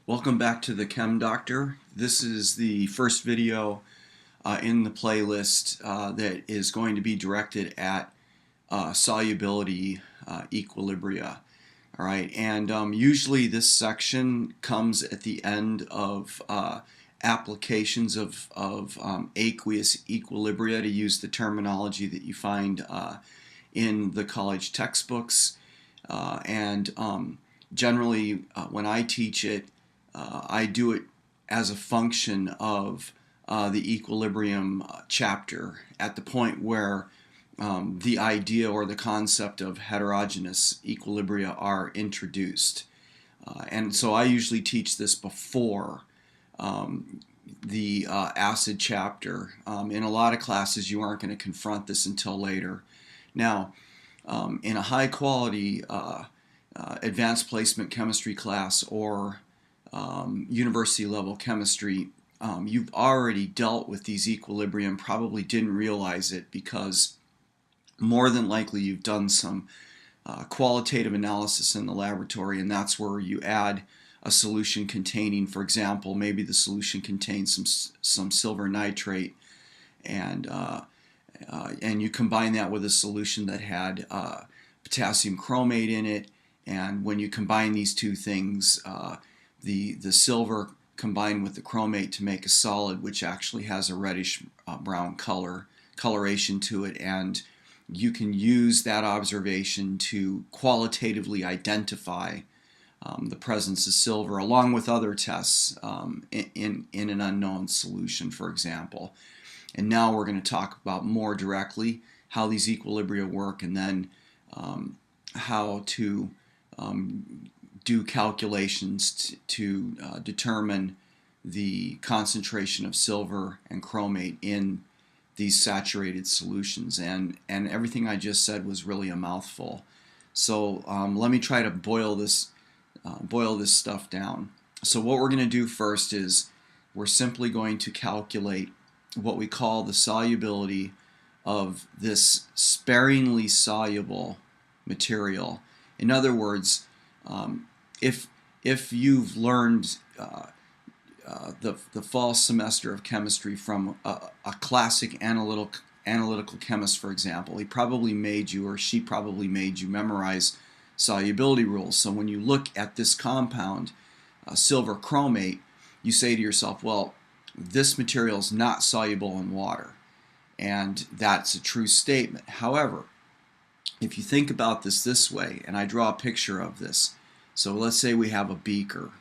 Welcome back to the ChemDoctor. This is the first video in the playlist that is going to be directed at solubility equilibria. All right, and usually this section comes at the end of applications of aqueous equilibria, to use the terminology that you find in the college textbooks. Generally, when I teach it, I do it as a function of the equilibrium chapter, at the point where the idea or the concept of heterogeneous equilibria are introduced. And so I usually teach this before the acid chapter. In a lot of classes you aren't going to confront this until later. Now, in a high quality advanced placement chemistry class or university level chemistry, you've already dealt with these equilibrium, probably didn't realize it because more than likely you've done some qualitative analysis in the laboratory, and that's where you add a solution containing, for example, maybe the solution contains some silver nitrate, and you combine that with a solution that had potassium chromate in it, and when you combine these two things, the silver combined with the chromate to make a solid which actually has a reddish brown coloration to it, and you can use that observation to qualitatively identify the presence of silver, along with other tests in an unknown solution, for example. And now we're going to talk about more directly how these equilibria work, and then how to do calculations to determine the concentration of silver and chromate in these saturated solutions. And everything I just said was really a mouthful. So let me try to boil this stuff down. So what we're going to do first is we're simply going to calculate what we call the solubility of this sparingly soluble material. In other words, if you've learned the fall semester of chemistry from a classic analytical chemist, for example, he probably made you, or she probably made you, memorize solubility rules. So when you look at this compound, silver chromate, you say to yourself, well, this material is not soluble in water. And that's a true statement. However, if you think about this way, and I draw a picture of this. So let's say we have a beaker,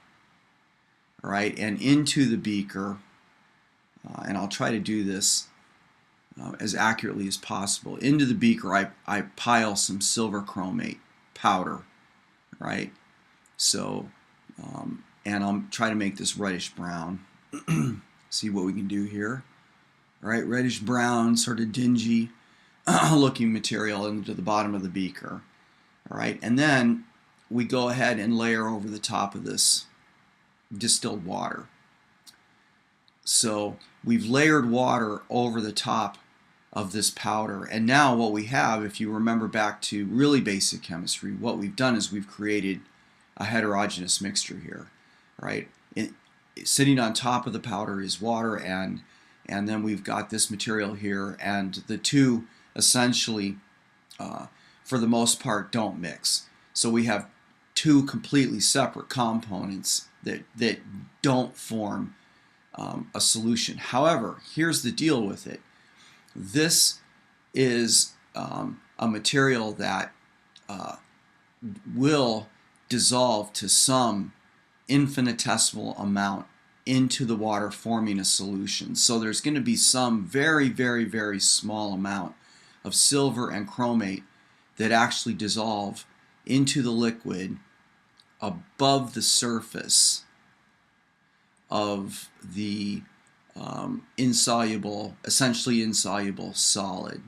all right, and into the beaker, and I'll try to do this as accurately as possible. Into the beaker, I pile some silver chromate powder, right? So, and I'll try to make this reddish brown. See what we can do here. All right, reddish brown, sort of dingy looking material into the bottom of the beaker. All right, and then we go ahead and layer over the top of this distilled water. So we've layered water over the top of this powder, and now what we have, if you remember back to really basic chemistry, what we've done is we've created a heterogeneous mixture here, right? Sitting on top of the powder is water, and then we've got this material here, and the two essentially, for the most part, don't mix. So we have two completely separate components that don't form a solution. However, here's the deal with it. This is a material that will dissolve to some infinitesimal amount into the water, forming a solution. So there's going to be some very, very, very small amount of silver and chromate that actually dissolve into the liquid above the surface of the essentially insoluble solid.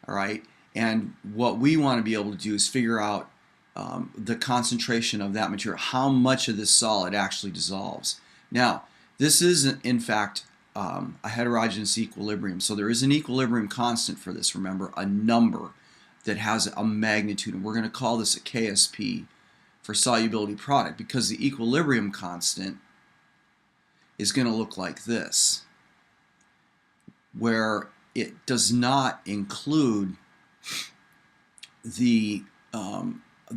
All right, and what we want to be able to do is figure out the concentration of that material, how much of this solid actually dissolves. Now, this is in fact a heterogeneous equilibrium, so there is an equilibrium constant for this. Remember, a number that has a magnitude, and we're going to call this a KSP for solubility product, because the equilibrium constant is going to look like this, where it does not include the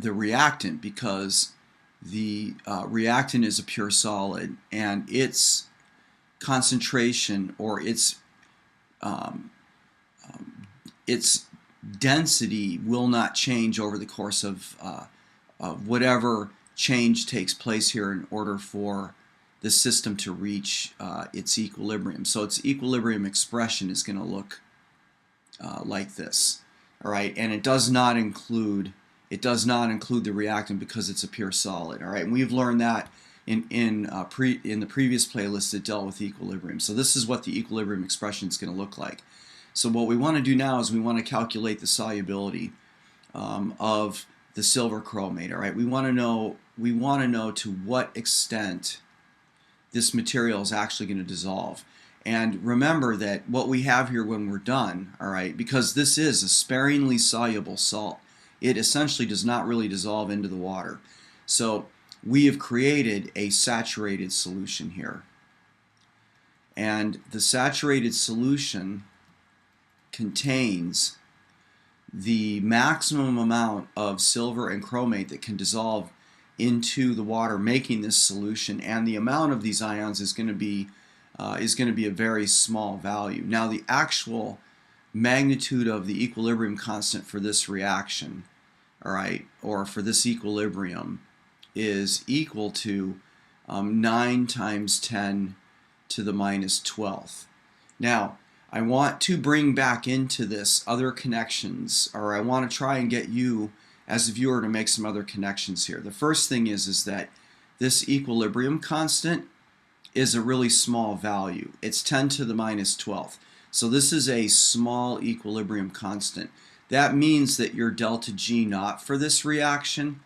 reactant, because the reactant is a pure solid, and its concentration, or its density, will not change over the course of whatever change takes place here in order for the system to reach its equilibrium. So its equilibrium expression is going to look like this. All right, and it does not include the reactant because it's a pure solid. All right, and we've learned that in the previous playlist that dealt with equilibrium. So this is what the equilibrium expression is going to look like. So what we want to do now is we want to calculate the solubility of the silver chromate. All right, we want to know to what extent this material is actually going to dissolve. And remember that what we have here when we're done, all right, because this is a sparingly soluble salt, it essentially does not really dissolve into the water. So we have created a saturated solution here. And the saturated solution contains the maximum amount of silver and chromate that can dissolve into the water, making this solution, and the amount of these ions is going to be a very small value. Now, the actual magnitude of the equilibrium constant for this reaction, all right, or for this equilibrium, is equal to 9 times 10 to the minus 12th. Now, I want to bring back into this other connections, or I want to try and get you as a viewer to make some other connections here. The first thing is that this equilibrium constant is a really small value. It's 10 to the minus 12th. So this is a small equilibrium constant. That means that your delta G naught for this reaction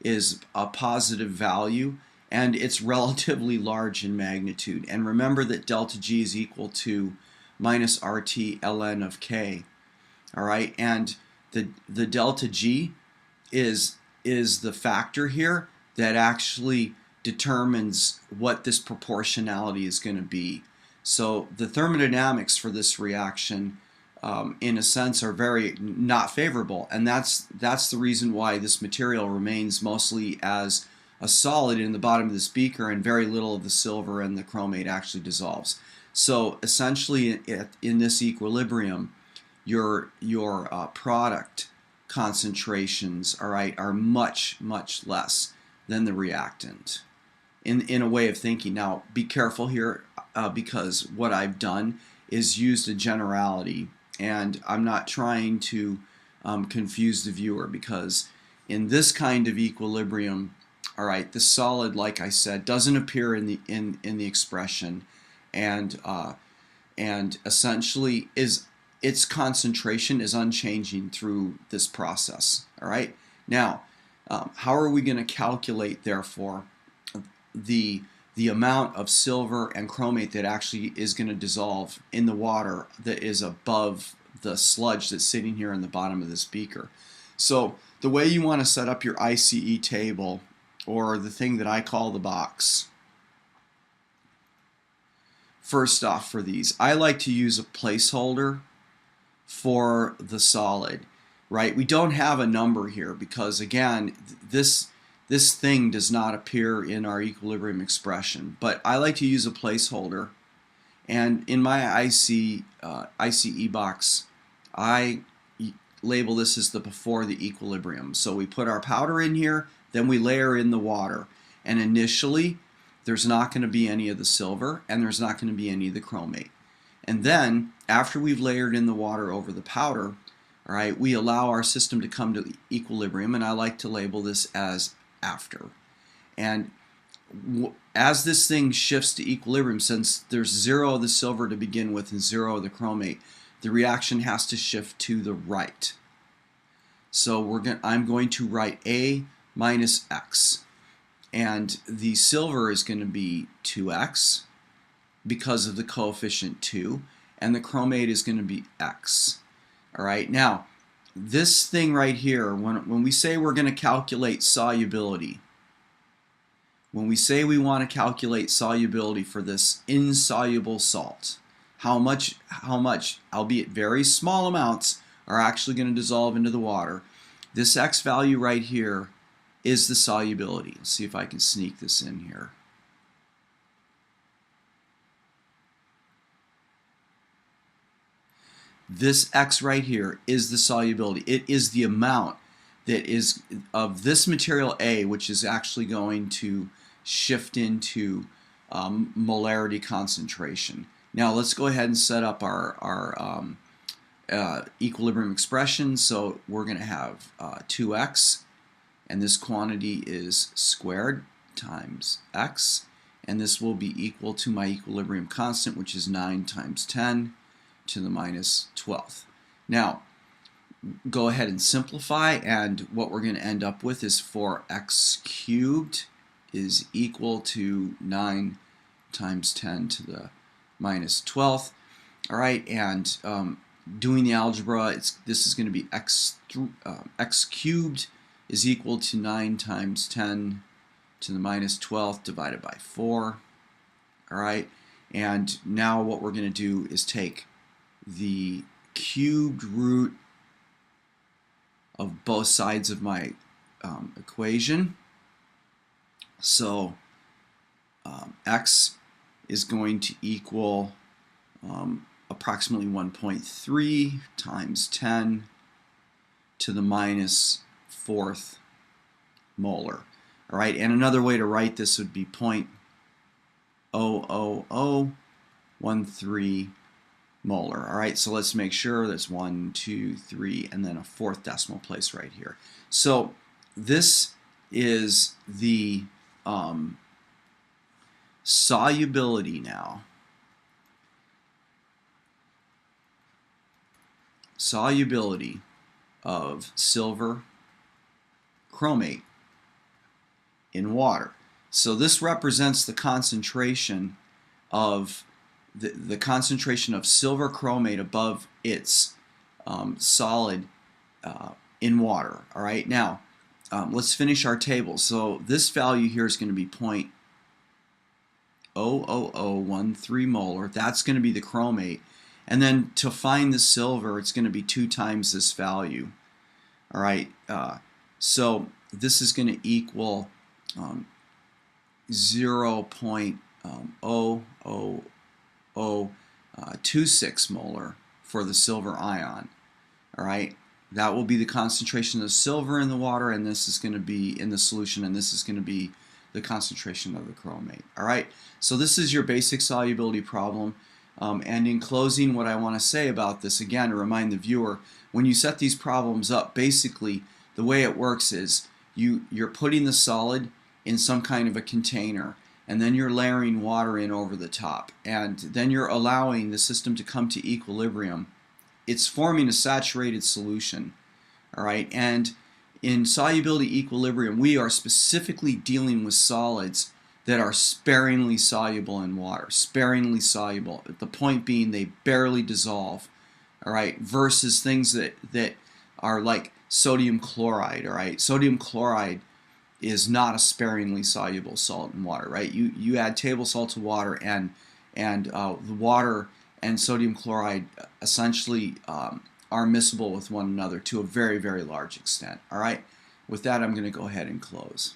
is a positive value, and it's relatively large in magnitude. And remember that delta G is equal to minus RT ln of K. All right, and the delta G is the factor here that actually determines what this proportionality is going to be. So the thermodynamics for this reaction, in a sense, are very not favorable, and that's the reason why this material remains mostly as a solid in the bottom of this beaker, and very little of the silver and the chromate actually dissolves. So essentially, in this equilibrium, your product concentrations, all right, are much less than the reactant in a way of thinking. Now, be careful here, because what I've done is used a generality, and I'm not trying to confuse the viewer, because in this kind of equilibrium, all right, the solid, like I said, doesn't appear in the expression, and essentially its concentration is unchanging through this process. All right, now how are we going to calculate, therefore, the amount of silver and chromate that actually is going to dissolve in the water that is above the sludge that's sitting here in the bottom of this beaker? So the way you want to set up your ICE table, or the thing that I call the box, first off, for these, I like to use a placeholder for the solid, right? We don't have a number here because, again, this thing does not appear in our equilibrium expression, but I like to use a placeholder. And in my ICE box, I label this as the before the equilibrium. So we put our powder in here, then we layer in the water, and initially there's not going to be any of the silver, and there's not going to be any of the chromate. And then, after we've layered in the water over the powder, all right, we allow our system to come to equilibrium, and I like to label this as after. And as this thing shifts to equilibrium, since there's 0 of the silver to begin with and 0 of the chromate, the reaction has to shift to the right. So I'm going to write A minus X. And the silver is going to be 2x because of the coefficient 2, and the chromate is going to be x. All right, now this thing right here, when we say we're going to calculate solubility, when we say we want to calculate solubility for this insoluble salt, how much, albeit very small amounts, are actually going to dissolve into the water. This X value right here is the solubility. Let's see if I can sneak this in here. This X right here is the solubility. It is the amount that is of this material A, which is actually going to shift into molarity concentration. Now let's go ahead and set up our equilibrium expression. So we're going to have 2x, and this quantity is squared times x, and this will be equal to my equilibrium constant, which is 9 times 10 to the minus 12th. Now, go ahead and simplify, and what we're going to end up with is 4x cubed is equal to 9 times 10 to the minus 12th. All right, and doing the algebra, this is going to be x cubed is equal to 9 times 10 to the minus 12th divided by 4. All right, and now what we're going to do is take the cubed root of both sides of my equation. So x is going to equal approximately 1.3 times 10 to the minus 4th molar. All right, and another way to write this would be 0.00013 molar. All right, so let's make sure that's 1, 2, 3, and then a 4th decimal place right here. So this is the solubility now. Solubility of silver chromate in water. So this represents the concentration of the concentration of silver chromate above its solid in water. All right, now let's finish our table. So this value here is going to be 0.00013 molar. That's going to be the chromate. And then to find the silver, it's going to be 2 times this value. All right, so this is going to equal 0.00026 molar for the silver ion. All right, that will be the concentration of silver in the water, and this is going to be in the solution, and this is going to be the concentration of the chromate. All right, so this is your basic solubility problem. And in closing, what I want to say about this, again, to remind the viewer, when you set these problems up, basically the way it works is you're putting the solid in some kind of a container, and then you're layering water in over the top, and then you're allowing the system to come to equilibrium. It's forming a saturated solution. All right, and in solubility equilibrium, we are specifically dealing with solids that are sparingly soluble in water, sparingly soluble. The point being they barely dissolve, all right, versus things that are like sodium chloride, all right. Sodium chloride is not a sparingly soluble salt in water, right? You add table salt to water, and the water and sodium chloride essentially are miscible with one another to a very, very large extent, all right. With that, I'm going to go ahead and close.